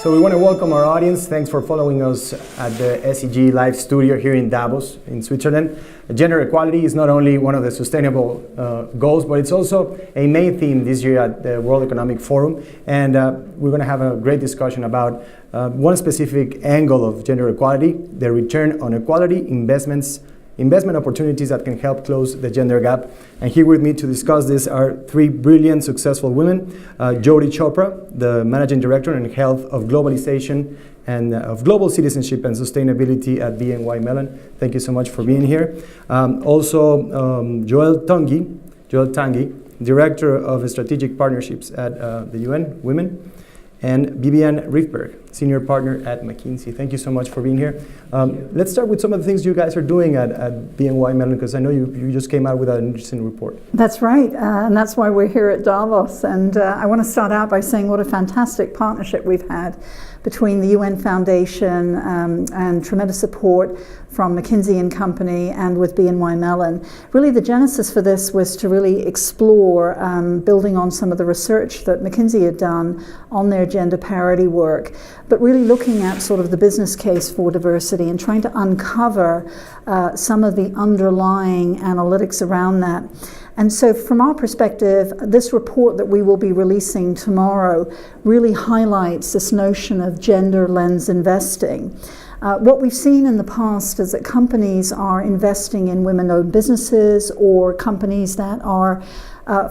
So we want to welcome our audience. Thanks for following us at the SEG Live Studio here in Davos, in Switzerland. Gender equality is not only one of the sustainable goals, but it's also a main theme this year at the World Economic Forum. And we're going to have a great discussion about one specific angle of gender equality, the return on equality investment opportunities that can help close the gender gap. And here with me to discuss this are three brilliant, successful women. Jyoti Chopra, the Managing Director in Health of Globalization and of Global Citizenship and Sustainability at BNY Mellon. Thank you so much for being here. Joelle Tanguy, Director of Strategic Partnerships at the UN Women, and Vivian Riefberg, Senior Partner at McKinsey. Thank you so much for being here. Let's start with some of the things you guys are doing at BNY Mellon, because I know you just came out with an interesting report. That's right, and that's why we're here at Davos. And I want to start out by saying what a fantastic partnership we've had between the UN Foundation and tremendous support from McKinsey and Company and with BNY Mellon. Really the genesis for this was to really explore building on some of the research that McKinsey had done on their gender parity work, but really looking at sort of the business case for diversity and trying to uncover some of the underlying analytics around that. And so from our perspective, this report that we will be releasing tomorrow really highlights this notion of gender lens investing. What we've seen in the past is that companies are investing in women-owned businesses or companies that are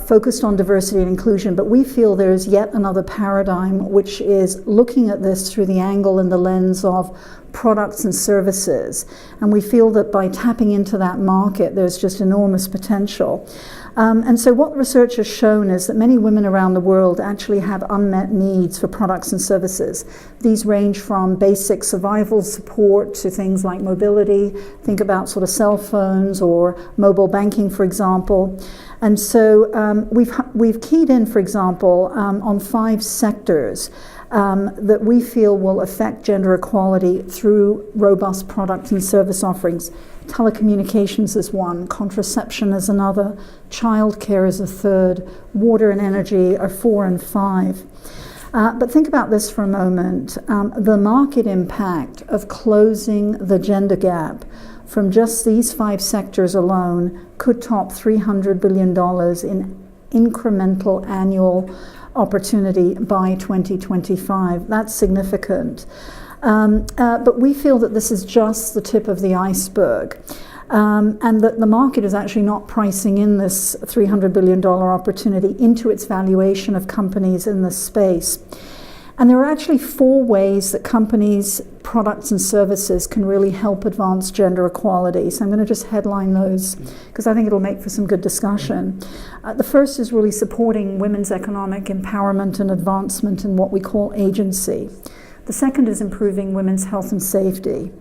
focused on diversity and inclusion, but we feel there's yet another paradigm which is looking at this through the angle and the lens of products and services. And we feel that by tapping into that market, there's just enormous potential. And so what research has shown is that many women around the world actually have unmet needs for products and services. These range from basic survival support to things like mobility. Think about sort of cell phones or mobile banking, for example. And so we've keyed in, for example, on 5 sectors that we feel will affect gender equality through robust product and service offerings. Telecommunications is one, contraception is another, childcare is a third, water and energy are 4 and 5. But think about this for a moment. The market impact of closing the gender gap from just these 5 sectors alone could top $300 billion in incremental annual opportunity by 2025. That's significant. But we feel that this is just the tip of the iceberg, and that the market is actually not pricing in this $300 billion opportunity into its valuation of companies in this space. And there are actually 4 ways that companies, products and services can really help advance gender equality. So I'm going to just headline those because I think it'll make for some good discussion. The first is really supporting women's economic empowerment and advancement in what we call agency. The second is improving women's health and safety.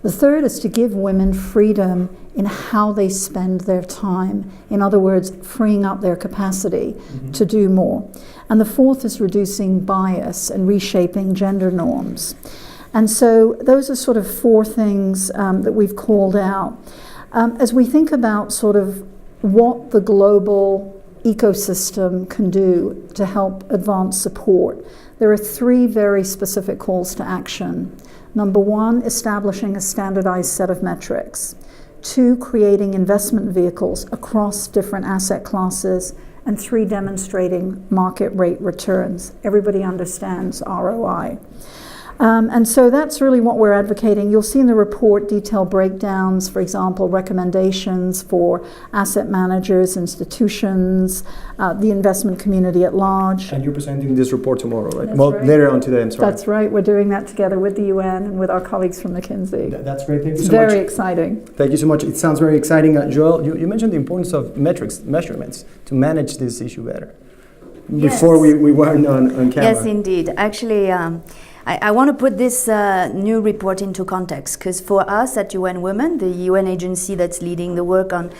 The third is to give women freedom in how they spend their time. In other words, freeing up their capacity to do more. And the fourth is reducing bias and reshaping gender norms. And so those are sort of 4 things that we've called out. As we think about sort of what the global ecosystem can do to help advance support, there are 3 very specific calls to action. Number 1, establishing a standardized set of metrics. 2, creating investment vehicles across different asset classes. And 3, demonstrating market rate returns. Everybody understands ROI. And so that's really what we're advocating. You'll see in the report detailed breakdowns, for example, recommendations for asset managers, institutions, the investment community at large. And you're presenting this report tomorrow, right? That's right. Later on today, I'm sorry. That's right. We're doing that together with the UN and with our colleagues from McKinsey. That's great. Thank you so much. Very exciting. Thank you so much. It sounds very exciting. Joelle, you mentioned the importance of measurements to manage this issue better. Yes. Before we weren't on camera. Yes, indeed. Actually, I want to put this new report into context, because for us at UN Women, the UN agency that's leading the work on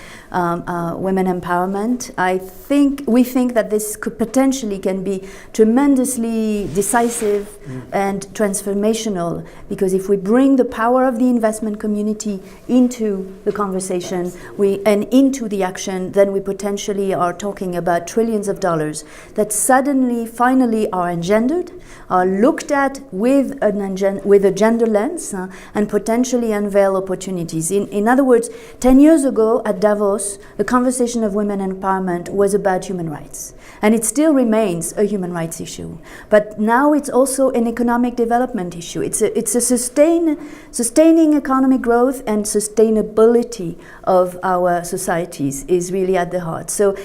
women empowerment, we think that this could potentially can be tremendously decisive and transformational, because if we bring the power of the investment community into the conversation and into the action, then we potentially are talking about trillions of dollars that suddenly, finally are engendered, are looked at with a gender lens, and potentially unveil opportunities. In other words, 10 years ago at Davos, the conversation of women empowerment was about human rights. And it still remains a human rights issue. But now it's also an economic development issue. It's a sustaining economic growth and sustainability of our societies is really at the heart. So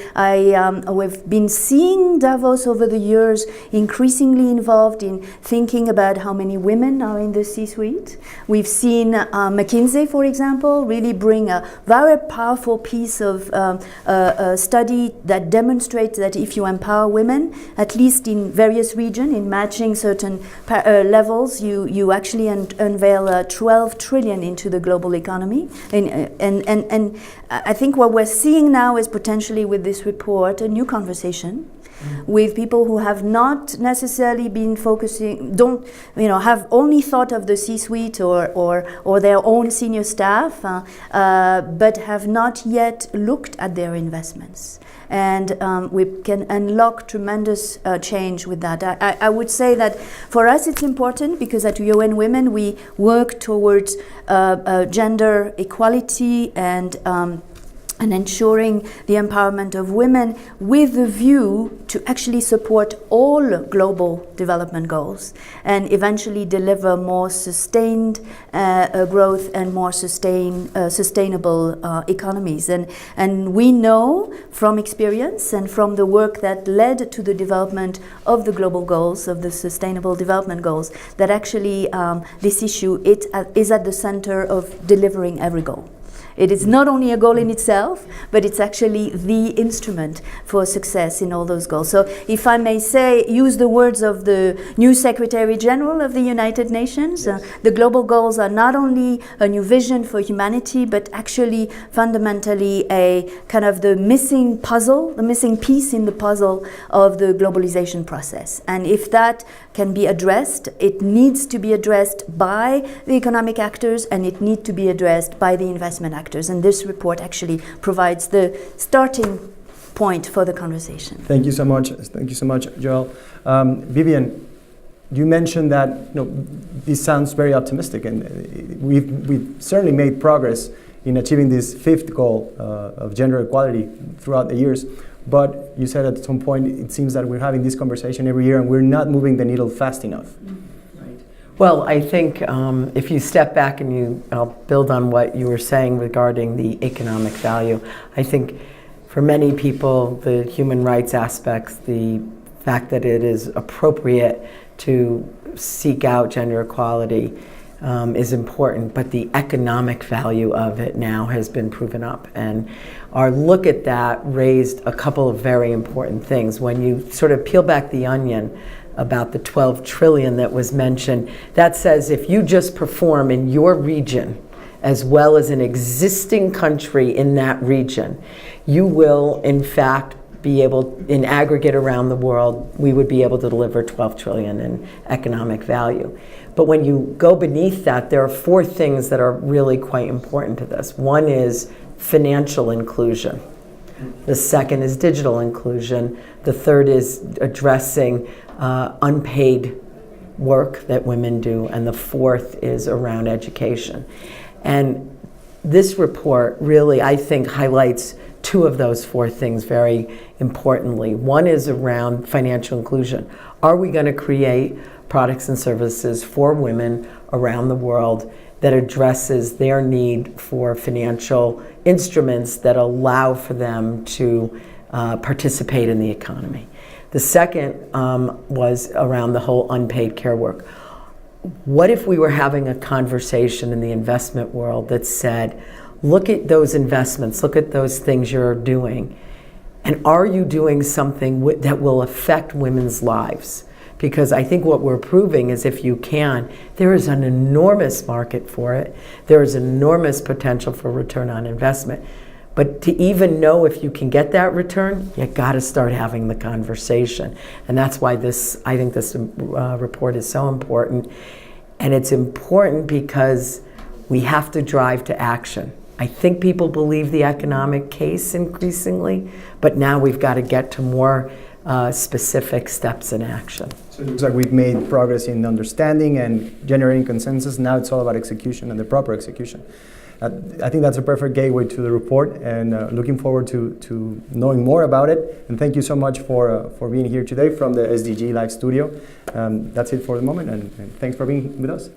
we've been seeing Davos over the years increasingly involved in thinking about how many women are in the C-suite. We've seen McKinsey, for example, really bring a very powerful piece of a study that demonstrates that if you empower women, at least in various regions, in matching certain levels, you actually unveil 12 trillion into the global economy. And I think what we're seeing now is potentially with this report a new conversation with people who have not necessarily been focusing, have only thought of the C-suite or their own senior staff, but have not yet looked at their investments. And we can unlock tremendous change with that. I would say that for us it's important because at UN Women we work towards gender equality and ensuring the empowerment of women with the view to actually support all global development goals and eventually deliver more sustained growth and more sustainable economies. And we know from experience and from the work that led to the development of the global goals, of the sustainable development goals, that actually this issue is at the center of delivering every goal. It is not only a goal in itself, but it's actually the instrument for success in all those goals. So if I may say, use the words of the new Secretary General of the United Nations, yes. The global goals are not only a new vision for humanity, but actually fundamentally a kind of the missing puzzle, the missing piece in the puzzle of the globalization process. And if that can be addressed, it needs to be addressed by the economic actors and it needs to be addressed by the investment actors. And this report actually provides the starting point for the conversation. Thank you so much. Thank you so much, Joelle. Vivian, you mentioned that this sounds very optimistic, and we've certainly made progress in achieving this fifth goal of gender equality throughout the years. But you said at some point it seems that we're having this conversation every year and we're not moving the needle fast enough. Right. Well, I think if you step back and I'll build on what you were saying regarding the economic value. I think for many people, the human rights aspects, the fact that it is appropriate to seek out gender equality is important, but the economic value of it now has been proven up. And our look at that raised a couple of very important things. When you sort of peel back the onion about the 12 trillion that was mentioned, that says if you just perform in your region as well as an existing country in that region, you will in fact be able, in aggregate around the world, we would be able to deliver 12 trillion in economic value. But when you go beneath that, there are four things that are really quite important to this. One is financial inclusion. The second is digital inclusion. The third is addressing unpaid work that women do. And the fourth is around education. And this report really, I think, highlights two of those four things very importantly. One is around financial inclusion. Are we going to create products and services for women around the world that addresses their need for financial instruments that allow for them to participate in the economy? The second was around the whole unpaid care work. What if we were having a conversation in the investment world that said, look at those investments, look at those things you're doing, and are you doing something that will affect women's lives? because I think what we're proving is if you can, there is an enormous market for it. There is enormous potential for return on investment. But to even know if you can get that return, you got to start having the conversation. And that's why I think this report is so important. And it's important because we have to drive to action. I think people believe the economic case increasingly, but now we've got to get to more specific steps in action. So it looks like we've made progress in understanding and generating consensus. Now it's all about execution and the proper execution. I think that's a perfect gateway to the report, and looking forward to knowing more about it. And thank you so much for being here today from the SDG Live Studio. That's it for the moment, and thanks for being with us.